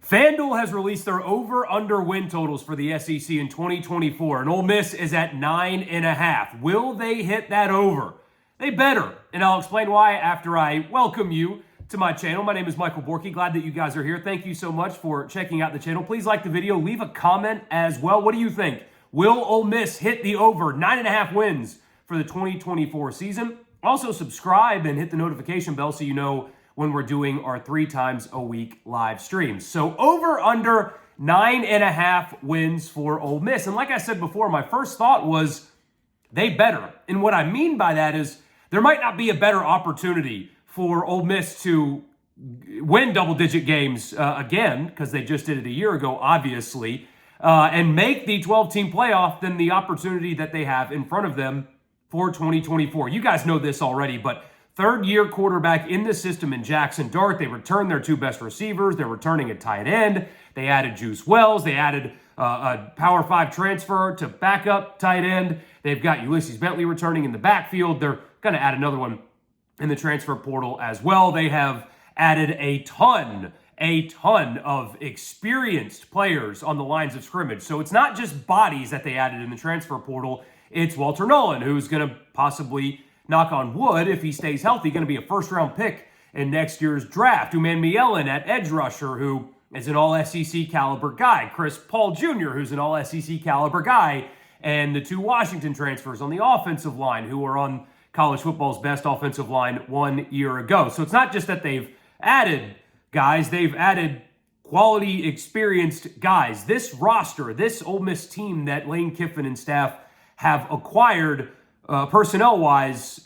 FanDuel has released their over-under win totals for the SEC in 2024, and Ole Miss is at 9.5. Will they hit that over? They better, and I'll explain why after I welcome you to my channel. My name is Michael Borky. Glad that you guys are here. Thank you so much for checking out the channel. Please like the video. Leave a comment as well. What do you think? Will Ole Miss hit the over 9.5 wins for the 2024 season? Also, subscribe and hit the notification bell so you know when we're doing our 3 times a week live streams. So over under 9.5 wins for Ole Miss. And like I said before, my first thought was they better. And what I mean by that is there might not be a better opportunity for Ole Miss to win double-digit games again, because they just did it a year ago, obviously, and make the 12-team playoff than the opportunity that they have in front of them for 2024. You guys know this already, but third-year quarterback in the system in Jackson Dart. They returned their 2 best receivers. They're returning a tight end. They added Juice Wells. They added a Power 5 transfer to backup tight end. They've got Ulysses Bentley returning in the backfield. They're going to add another one in the transfer portal as well. They have added a ton of experienced players on the lines of scrimmage. So it's not just bodies that they added in the transfer portal. It's Walter Nolan, who's going to possibly, knock on wood, if he stays healthy, going to be a first-round pick in next year's draft. Uman Mielen at edge rusher, who is an all-SEC caliber guy. Chris Paul Jr., who's an all-SEC caliber guy. And the 2 Washington transfers on the offensive line, who are on college football's best offensive line 1 year ago. So it's not just that they've added guys, they've added quality, experienced guys. This roster, this Ole Miss team that Lane Kiffin and staff have acquired personnel-wise,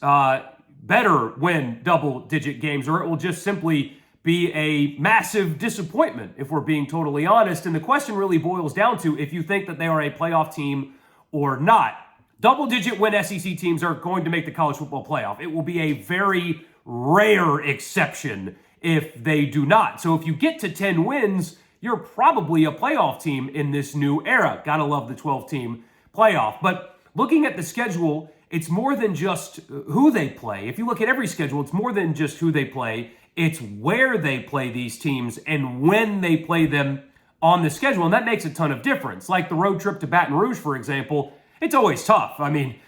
better win double-digit games, or it will just simply be a massive disappointment, if we're being totally honest. And the question really boils down to if you think that they are a playoff team or not. Double-digit win SEC teams are going to make the college football playoff. It will be a very rare exception if they do not. So if you get to 10 wins, you're probably a playoff team in this new era. Gotta love the 12-team playoff. But looking at the schedule, it's more than just who they play. If you look at every schedule, it's more than just who they play. It's where they play these teams and when they play them on the schedule. And that makes a ton of difference. Like the road trip to Baton Rouge, for example, it's always tough. I mean,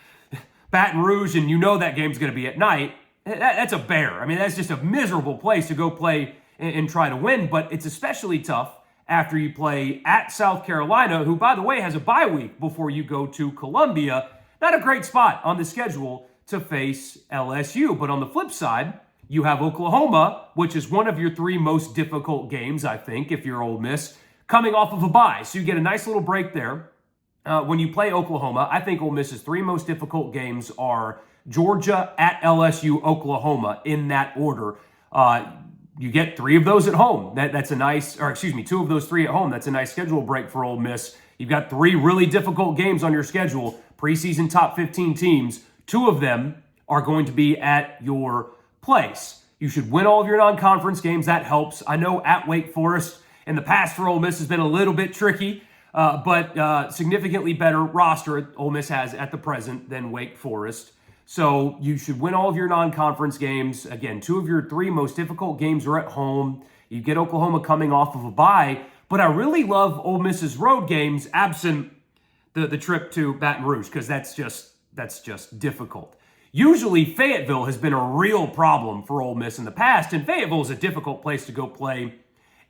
Baton Rouge, and you know that game's going to be at night. That's a bear. I mean, that's just a miserable place to go play and try to win. But it's especially tough after you play at South Carolina, who, by the way, has a bye week before you go to Columbia. Not a great spot on the schedule to face LSU. But on the flip side, you have Oklahoma, which is one of your 3 most difficult games, I think, if you're Ole Miss, coming off of a bye. So you get a nice little break there. When you play Oklahoma, I think Ole Miss's 3 most difficult games are Georgia, at LSU, Oklahoma, in that order. You get 3 of those at home. That's a nice, or excuse me, 2 of those 3 at home. That's a nice schedule break for Ole Miss. You've got 3 really difficult games on your schedule, preseason top 15 teams. 2 of them are going to be at your place. You should win all of your non-conference games. That helps. I know at Wake Forest in the past for Ole Miss has been a little bit tricky, but significantly better roster Ole Miss has at the present than Wake Forest. So you should win all of your non-conference games. Again, 2 of your 3 most difficult games are at home. You get Oklahoma coming off of a bye. But I really love Ole Miss's road games, absent the trip to Baton Rouge, because that's just difficult. Usually, Fayetteville has been a real problem for Ole Miss in the past, and Fayetteville is a difficult place to go play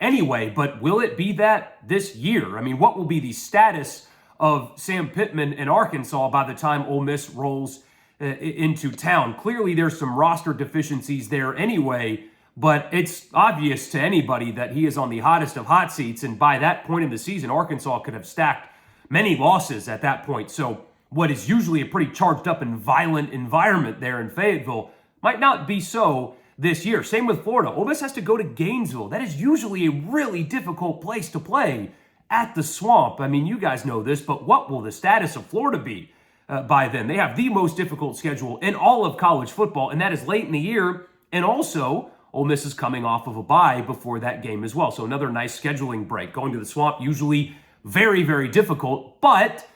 anyway. But will it be that this year? I mean, what will be the status of Sam Pittman in Arkansas by the time Ole Miss rolls into town? Clearly, there's some roster deficiencies there anyway, but it's obvious to anybody that he is on the hottest of hot seats, and by that point in the season, Arkansas could have stacked many losses at that point. So what is usually a pretty charged up and violent environment there in Fayetteville might not be so this year. Same with Florida. Ole Miss has to go to Gainesville. That is usually a really difficult place to play at the Swamp. I mean, you guys know this, but what will the status of Florida be by then? They have the most difficult schedule in all of college football, and that is late in the year. And also, Ole Miss is coming off of a bye before that game as well. So another nice scheduling break. Going to the Swamp, usually very, very difficult, but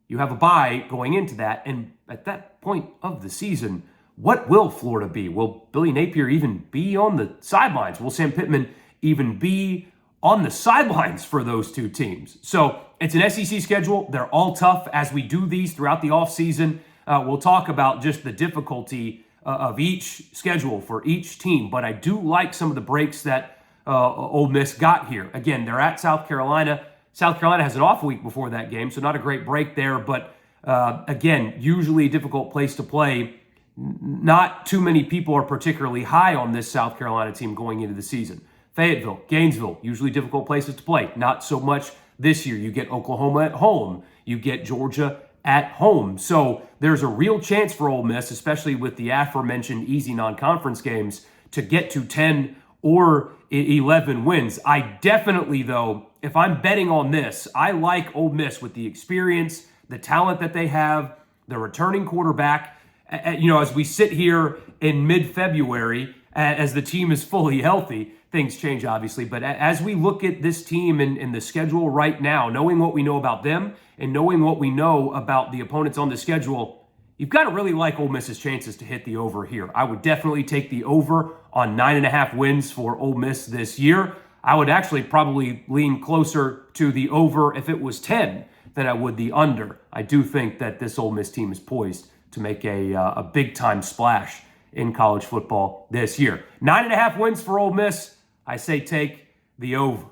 you have a bye going into that. And at that point of the season, what will Florida be? Will Billy Napier even be on the sidelines? Will Sam Pittman even be on the sidelines for those two teams. So it's an SEC schedule. They're all tough as we do these throughout the offseason. We'll talk about just the difficulty of each schedule for each team. But I do like some of the breaks that Ole Miss got here. Again, they're at South Carolina. South Carolina has an off week before that game, so not a great break there. But again, usually a difficult place to play. Not too many people are particularly high on this South Carolina team going into the season. Fayetteville, Gainesville, usually difficult places to play. Not so much this year. You get Oklahoma at home. You get Georgia at home. So there's a real chance for Ole Miss, especially with the aforementioned easy non-conference games, to get to 10 or 11 wins. I definitely, though, if I'm betting on this, I like Ole Miss with the experience, the talent that they have, the returning quarterback. As we sit here in mid-February, as the team is fully healthy, things change, obviously. But as we look at this team and the schedule right now, knowing what we know about them and knowing what we know about the opponents on the schedule, you've got to really like Ole Miss's chances to hit the over here. I would definitely take the over on 9.5 wins for Ole Miss this year. I would actually probably lean closer to the over if it was 10 than I would the under. I do think that this Ole Miss team is poised to make a big-time splash in college football this year. 9.5 wins for Ole Miss. I say take the over.